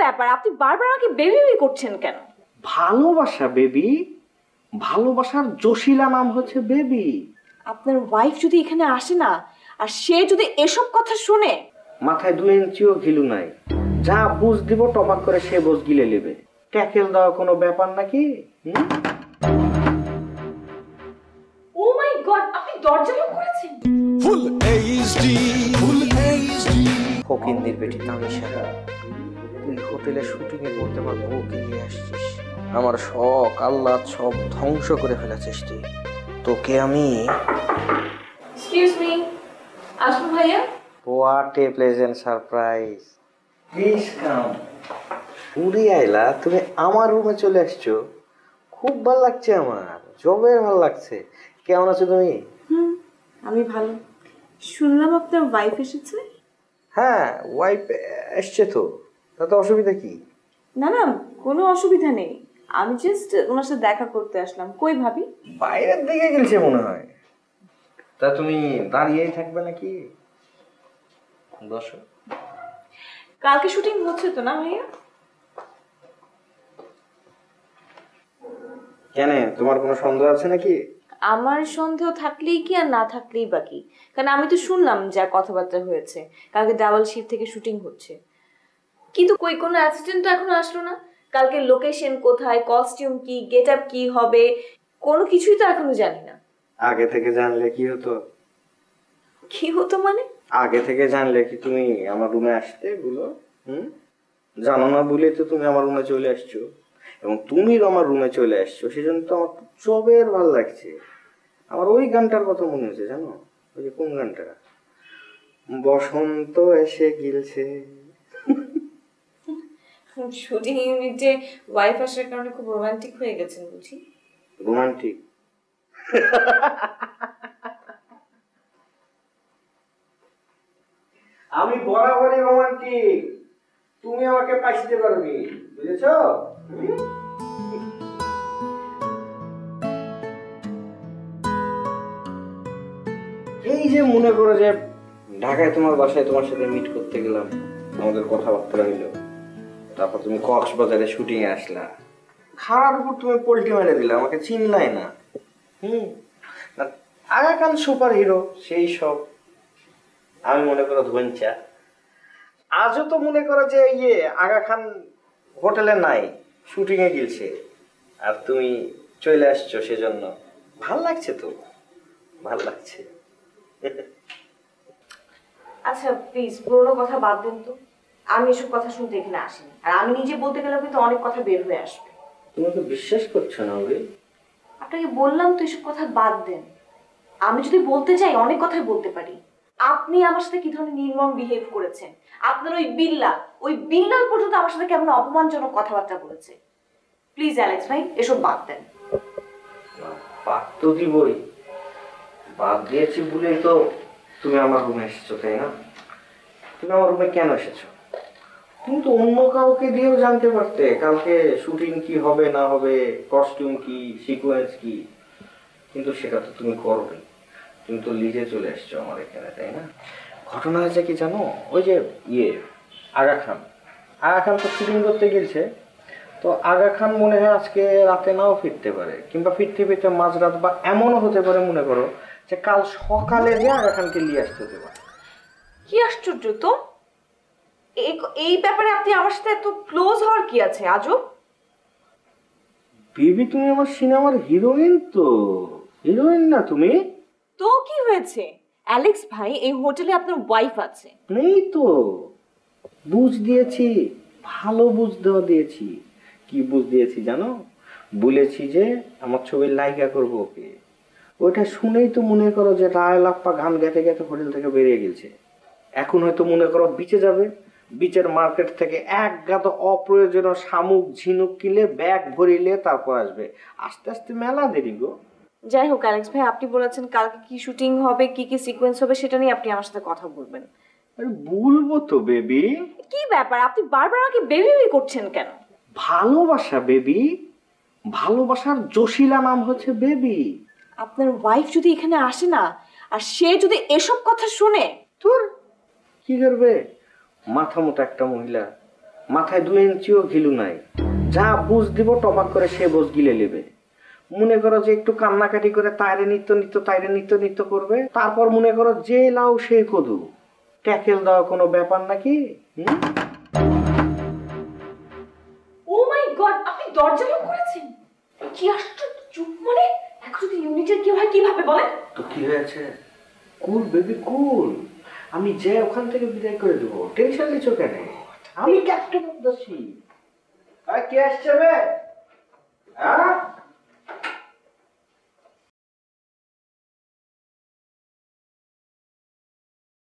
ব্যাপার, আপনি বারবার আমাকে বেবি বেবি করছেন কেন? ভালোবাসা বেবি, ভালোবাসার জোশিলা নাম হচ্ছে বেবি। আপনার ওয়াইফ যদি এখানে আসে না আর সে যদি এসব কথা শুনে, মাথায় 2 ইঞ্চিও ঘিলু নাই, যা বুঝ দিব টপাক করে সে বুঝ গিলে নেবে। ট্যাকেল দেওয়া কোনো ব্যাপার নাকি? ও মাই গড, আপনি দরজা লক করেছেন? Full HD, full HD. ফকিন্দির বেটি তামিশা, তুই হোটেলে শুটিং এ করতে আমার বউকে নিয়ে আসছিস, আমার শখ আল্লাহ সব ধ্বংস করে ফেলেছিস তুই। তোকে আমি এক্সকিউজ মি, আসুন ভাইয়া। What a pleasant surprise, please come. উড়ি আইলা, তুমি আমার রুমে চলে আসছো, খুব ভালো লাগছে আমার, জবের ভালো লাগছে। কেমন আছো তুমি? আমি ভালো। শুনলাম আপনার ওয়াইফ এসেছে। হ্যাঁ, ওয়াইফ এসছে তো, তাতে অসুবিধা কি? না না, কোনো অসুবিধা নেই, আমি জাস্ট ওনার সাথে দেখা করতে আসলাম। কই ভাবি? বাইরের দিকে গেছে মনে হয়। তা তুমি দাঁড়িয়েই থাকবে নাকি? বসো। কালকে শুটিং হচ্ছে তো না ভাইয়া? কেন, তোমার কোনো সন্দেহ আছে নাকি? আমার সন্দেহ থাকলেই কি আর না থাকলেই বাকি, কারণ আমি তো শুনলাম যা কথাবার্তা হয়েছে, কালকে ডাবল শিফট থেকে শুটিং হচ্ছে, কিন্তু কই কোনো অ্যাসিস্ট্যান্ট তো এখনো আসলো না। কালকে লোকেশন কোথায়, কস্টিউম কি, গেট আপ কি হবে, কোনো কিছুই তো এখনো জানি না। আগে থেকে জানলে কি হতো? কি হতো মানে? আগে থেকে জানলে কি তুমি আমার রুমে আসতে বলো? জানো না বলে তো তুমি আমার রুমে চলে আসছো, এবং তুমি আমার রুমে চলে আসছো, সেজন্য তো আমার জবের ভালো লাগছে। আমার ওই গানটার কথা মনে হচ্ছে, জানো? ওই যে কোন গানটা, বসন্ত এসে গিলছে। শুটিং ইউনিটে ওয়াইফ আসার কারণে খুব রোমান্টিক হয়ে গেছেন বুঝি? রোমান্টিক? আমি বরাবরই রোমান্টিক, তুমি আমাকে পাইতে পারবি, বুঝেছো? এই যে মনে করো যে ঢাকায় তোমার বাসায় তোমার সাথে মিট করতে গেলাম, আমাদের কথাবার্তা হইলো, তারপর তুমি কক্সবাজারে শুটিং এ আসলা, খারাপ উপর তুমি পোল্টি মেরে দিলে, আমাকে চিনলাই না। আগা খান সুপার হিরো, সেই সব আমি মনে করো ধনচা। আজও তো মনে করো যে আগা খান হোটেলে নাই, শুটিং এ গেছে, আর তুমি চলে আসছো, সেজন্য ভাল লাগছে তো, ভাল লাগছে। আচ্ছা প্লিজ পুরোনো কথা বাদ দিন তো, আমি এসব কথা শুনতে এখানে আসিনি, আর আমি নিজে বলতে গেলেও কিন্তু অনেক কথা বের হয়ে আসবে। তুমি তো বিশ্বাস করছো না? আপনাকে বললাম তো এসব কথা বাদ দেন, আমি যদি বলতে চাই অনেক কথাই বলতে পারি। আপনি আমার সাথে কি ধরনের নির্মম বিহেভ করেছেন, আপনার ওই বিল্লাল পর্যন্ত আমার সাথে কেমন অপমানজনক কথাবার্তা বলেছে। প্লিজ অ্যালেক্স ভাই এসব বাদ দেন। বাদ তো দিবই, বাদ দিয়েছি বলেই তো তুমি আমার রুমে এসেছো, তাই না? তুমি আমার রুমে কেন এসেছো? তুমি তো অন্য কাউকে দিয়েও জানতে পারতে কালকে শুটিং কি হবে না হবে, কস্টিউম কি, সিকোয়েন্স কি, কিন্তু সেটা তো তুমি করোনি। তুমি তো লিজে চলে এসছো আমার এখানে, তাই না? ঘটনা হয়েছে কি জানো, ওই যে আগা খান তো শুটিং করতে গেছে, তো আগা খান মনে হয় আজকে রাতে নাও ফিরতে পারে, কিংবা ফিরতে ফিরতে মাঝরাত, বা এমনও হতে পারে মনে করো যে কাল সকালে যে আগা খানকে নিয়ে আসতে হতে পারে। কি আশ্চর্য তো, এই ব্যাপারে আপনি আমার সাথে এত ক্লোজ হওয়ার কি আছে আজব? বেবি, তুমি আমার সিনেমার হিরোইন তো, হিরোইন না তুমি? তো কি হয়েছে অ্যালেক্স ভাই, এই হোটেলে আপনার ওয়াইফ আছে। নেই তো, বুঝ দিয়েছি, ভালো বুঝ দেওয়া দিয়েছি। কি বুঝ দিয়েছি জানো? বলেছি যে আমার ছবির লাইকা করবো ওকে। ওইটা শুনেই তো মনে করো যে রায় লাপ্পা গান গেতে গেতে হোটেল থেকে বেরিয়ে গেছে। এখন হয়তো মনে করো বিচে যাবে, বিচের মার্কেট থেকে এক গাদা অপ্রয়োজনীয় শামুক ঝিনুক কিলে ব্যাগ ভরিলে তারপর আসবে, আস্তে আস্তে মেলা দেরি গো। যাই হোক অ্যালেক্স ভাই, আপনি বলেছেন কালকে কি শুটিং হবে, কি কি সিকোয়েন্স হবে, সেটা নিয়ে আপনি আমার সাথে কথা বলবেন। আরে বলবো তো বেবি। কি ব্যাপার, আপনি বারবার আমাকে বেবি বেবি করছেন কেন? ভালোবাসা বেবি, ভালোবাসার জোশিলা নাম হচ্ছে বেবি। আপনার ওয়াইফ যদি এখানে আসে না আর সে যদি এসব কথা শুনে, তোর কি করবে? মাথা মোটা একটা মহিলা, মাথায় 2 ইঞ্চিও ঘিলু নাই, যা বুঝ দিব টপাক করে সে বুঝ গিলে নেবে। মনে করো যে একটু কান্নাকাটি করে তাইরে নিত্য করবে, তারপর মনে করো যে লাউ সেই কদু, ট্যাকেল দেওয়া কোনো ব্যাপার নাকি? ও মাই গড, আপনি দরজা লক করেছেন? কি আশ্চর্য! চুপ মানে এখন যদি ইউনিটের কি হয় কিভাবে বলেন? তো কি হয়েছে? কুল বেবি কুল, আমি যে ওখান থেকে বিদায় করে দেবো, টেনশন নিচ্ছ কেন? আমি ক্যাপ্টেন অফ দ্য শিপ। আর কে আসছে রে? হ্যাঁ